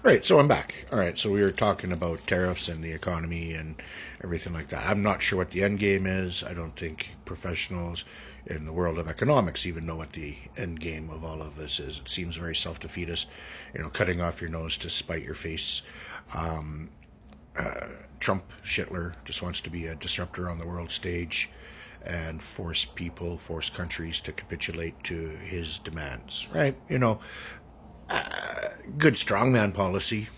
Right, so I'm back. All right, so we were talking about tariffs and the economy and everything like that. I'm not sure what the end game is. I don't think professionals in the world of economics even know what the end game of all of this is. It seems very self-defeatist, cutting off your nose to spite your face. Trump, Shitler, just wants to be a disruptor on the world stage and force countries to capitulate to his demands, right? Good strongman policy,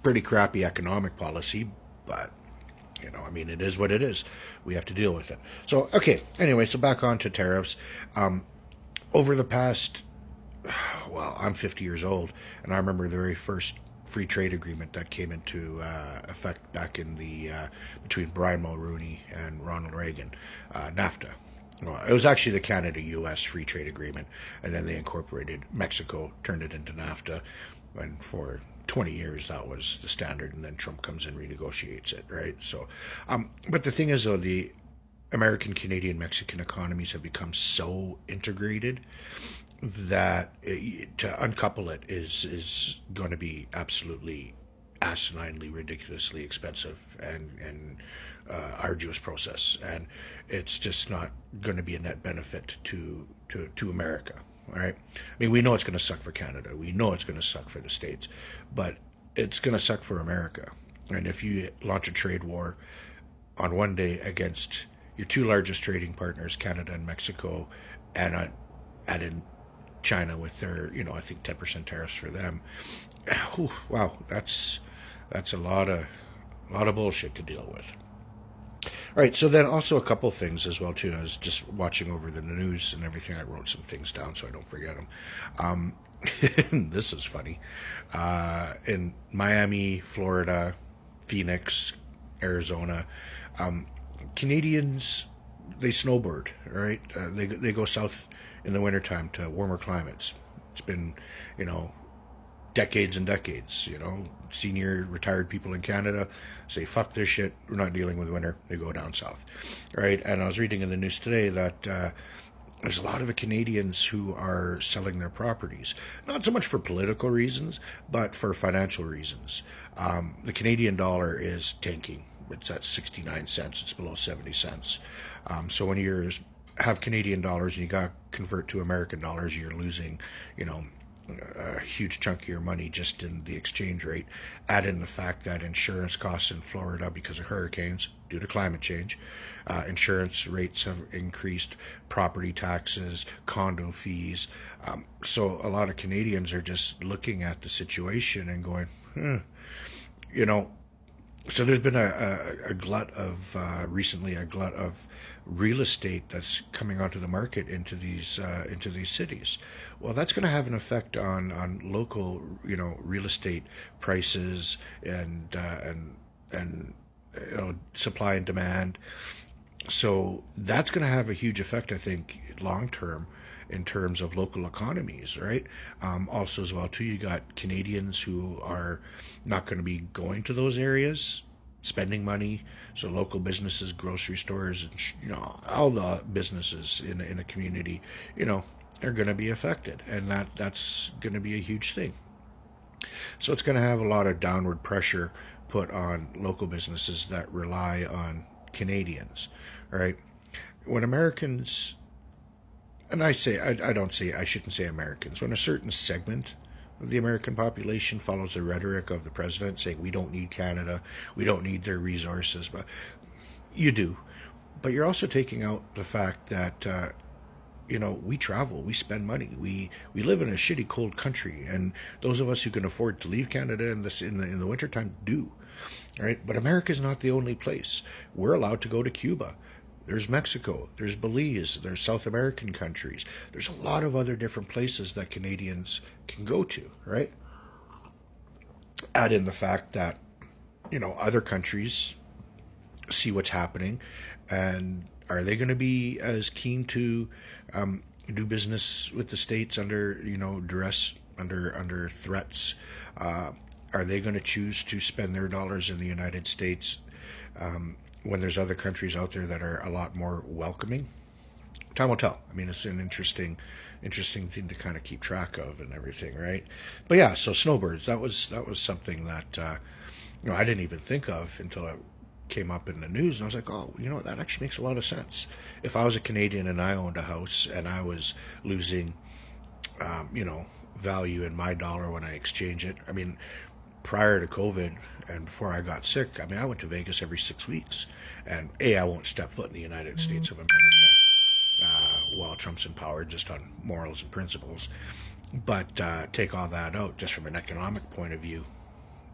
pretty crappy economic policy, but it is what it is. We have to deal with it. So, okay, anyway, so back on to tariffs. Over the past, well, I'm 50 years old, and I remember the very first free trade agreement that came into effect back in the between Brian Mulroney and Ronald Reagan, NAFTA. Well, it was actually the Canada-U.S. free trade agreement, and then they incorporated Mexico, turned it into NAFTA, and for 20 years that was the standard, and then Trump comes and renegotiates it, right? So, but the thing is, though, the American, Canadian, Mexican economies have become so integrated that to uncouple it is going to be absolutely asininely, ridiculously expensive and arduous process, and it's just not going to be a net benefit to America. All right, I mean, we know it's going to suck for Canada, we know it's going to suck for the States, but it's going to suck for America. And if you launch a trade war on one day against your two largest trading partners, Canada and Mexico, and add in China with their, I think 10% tariffs for them. Whew, wow, that's a lot of bullshit to deal with. All right, so then also a couple things as well too. I was just watching over the news and everything. I wrote some things down so I don't forget them. This is funny. In Miami, Florida, Phoenix, Arizona, Canadians, they snowbird. Right, they go south in the wintertime to warmer climates. It's been, decades and decades. Senior retired people in Canada say, fuck this shit, we're not dealing with winter. They go down south, right? And I was reading in the news today that there's a lot of the Canadians who are selling their properties, not so much for political reasons, but for financial reasons. The Canadian dollar is tanking. It's at 69 cents. It's below 70 cents. So when you have Canadian dollars and you got to convert to American dollars, you're losing, a huge chunk of your money just in the exchange rate. Add in the fact that insurance costs in Florida because of hurricanes due to climate change, insurance rates have increased, property taxes, condo fees. So a lot of Canadians are just looking at the situation and going, so there's been a glut of recently a glut of real estate that's coming onto the market into these cities. Well, that's going to have an effect on local real estate prices and supply and demand. So that's going to have a huge effect, I think, long term in terms of local economies, right? Also, as well, too, you got Canadians who are not going to be going to those areas, spending money. So local businesses, grocery stores, and all the businesses in a community, are going to be affected, and that's going to be a huge thing. So it's going to have a lot of downward pressure put on local businesses that rely on Canadians, right? When Americans, and I shouldn't say Americans, when a certain segment of the American population follows the rhetoric of the president saying we don't need Canada, we don't need their resources, but you do. But you're also taking out the fact that we travel, we spend money, we live in a shitty cold country, and those of us who can afford to leave Canada in the wintertime do, right? But America's not the only place. We're allowed to go to Cuba. There's Mexico, there's Belize, there's South American countries. There's a lot of other different places that Canadians can go to, right? Add in the fact that, other countries see what's happening, and are they going to be as keen to do business with the States under, duress, under threats? Are they going to choose to spend their dollars in the United States when there's other countries out there that are a lot more welcoming? time will tell. I mean, it's an interesting thing to kind of keep track of and everything, right? But yeah, so snowbirds. That was something that I didn't even think of until it came up in the news, and I was like, oh, that actually makes a lot of sense. If I was a Canadian and I owned a house and I was losing, value in my dollar when I exchange it. I mean, prior to COVID and before I got sick, I mean, I went to Vegas every 6 weeks, and I won't step foot in the United States of America while Trump's in power, just on morals and principles. But take all that out, just from an economic point of view.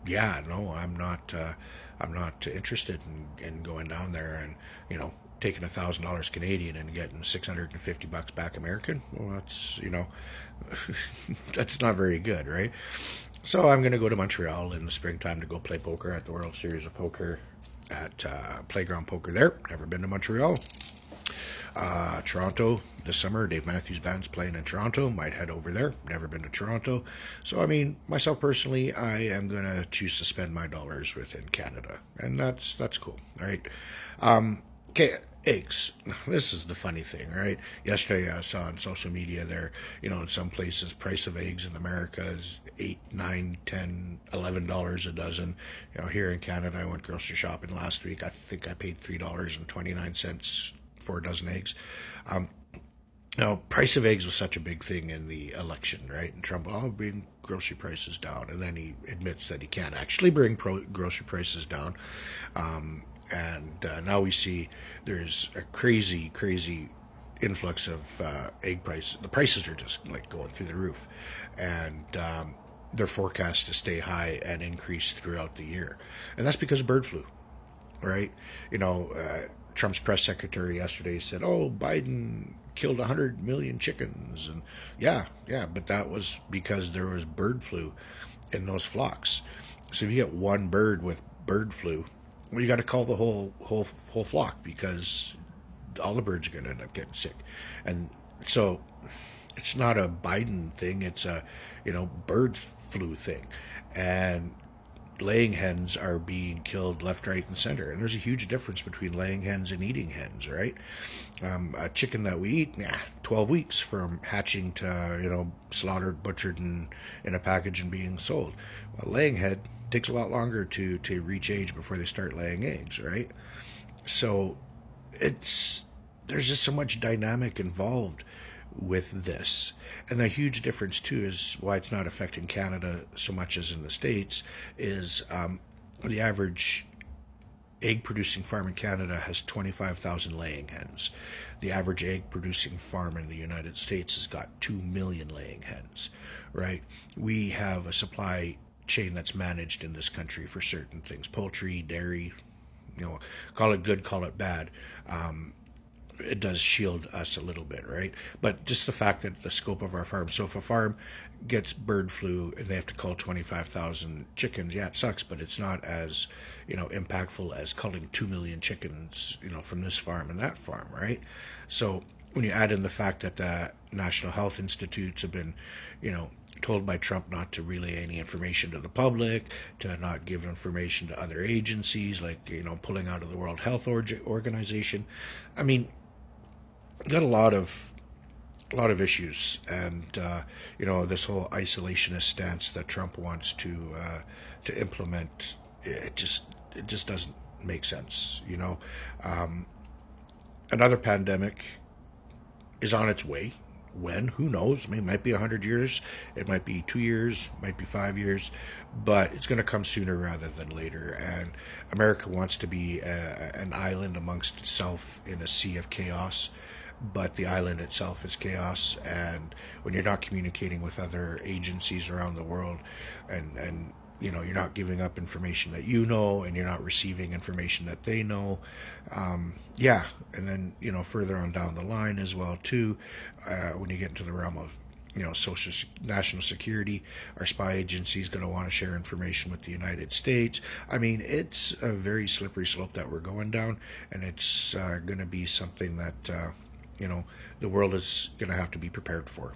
Yeah, no, I'm not. I'm not interested in going down there and taking $1,000 Canadian and getting $650 back American. Well, that's that's not very good, right? So I'm going to go to Montreal in the springtime to go play poker at the World Series of Poker at Playground Poker there. Never been to Montreal. Toronto this summer. Dave Matthews Band's playing in Toronto. Might head over there. Never been to Toronto. So, I mean, myself personally, I am going to choose to spend my dollars within Canada. And that's cool, right? Okay, eggs. This is the funny thing, right? Yesterday I saw on social media there, in some places, price of eggs in America is $8, $9, $10, $11 a dozen. Here in Canada, I went grocery shopping last week. I think I paid $3.29 for a dozen eggs. Now, price of eggs was such a big thing in the election, right? And Trump, bring grocery prices down. And then he admits that he can't actually bring grocery prices down. And now we see there's a crazy, crazy influx of egg prices. The prices are just like going through the roof. And they're forecast to stay high and increase throughout the year. And that's because of bird flu, right? Trump's press secretary yesterday said, "Oh, Biden killed 100 million chickens," and yeah, but that was because there was bird flu in those flocks. So if you get one bird with bird flu, well, you got to call the whole flock, because all the birds are going to end up getting sick. And so it's not a Biden thing; it's a bird flu thing, and laying hens are being killed left, right, and center. And there's a huge difference between laying hens and eating hens, right? A chicken that we eat, 12 weeks from hatching to, slaughtered, butchered, and in a package and being sold. A laying hen takes a lot longer to reach age before they start laying eggs, right? So there's just so much dynamic involved with this. And the huge difference too is why it's not affecting Canada so much as in the States is the average egg producing farm in Canada has 25,000 laying hens. The average egg producing farm in the United States has got 2 million laying hens, right? We have a supply chain that's managed in this country for certain things: poultry, dairy, call it good, call it bad. It does shield us a little bit, right? But just the fact that the scope of our farm. So if a farm gets bird flu and they have to cull 25,000 chickens, yeah, it sucks, but it's not as, impactful as culling 2 million chickens, from this farm and that farm, right? So when you add in the fact that the National Health Institutes have been, told by Trump not to relay any information to the public, to not give information to other agencies, like, pulling out of the World Health Organization. I mean, got a lot of issues, and this whole isolationist stance that Trump wants to implement, it just doesn't make sense. Another pandemic is on its way. When? Who knows? I mean, it might be 100 years, it might be 2 years, it might be 5 years, but it's going to come sooner rather than later. And America wants to be an island amongst itself in a sea of chaos, but the island itself is chaos. And when you're not communicating with other agencies around the world, and you're not giving up information that and you're not receiving information that they know, and then further on down the line as well too, when you get into the realm of national security, our spy agency is going to want to share information with the United States. I mean, it's a very slippery slope that we're going down, and it's going to be something that the world is going to have to be prepared for.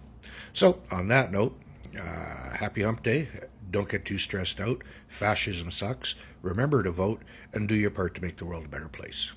So on that note, happy hump day. Don't get too stressed out. Fascism sucks. Remember to vote and do your part to make the world a better place.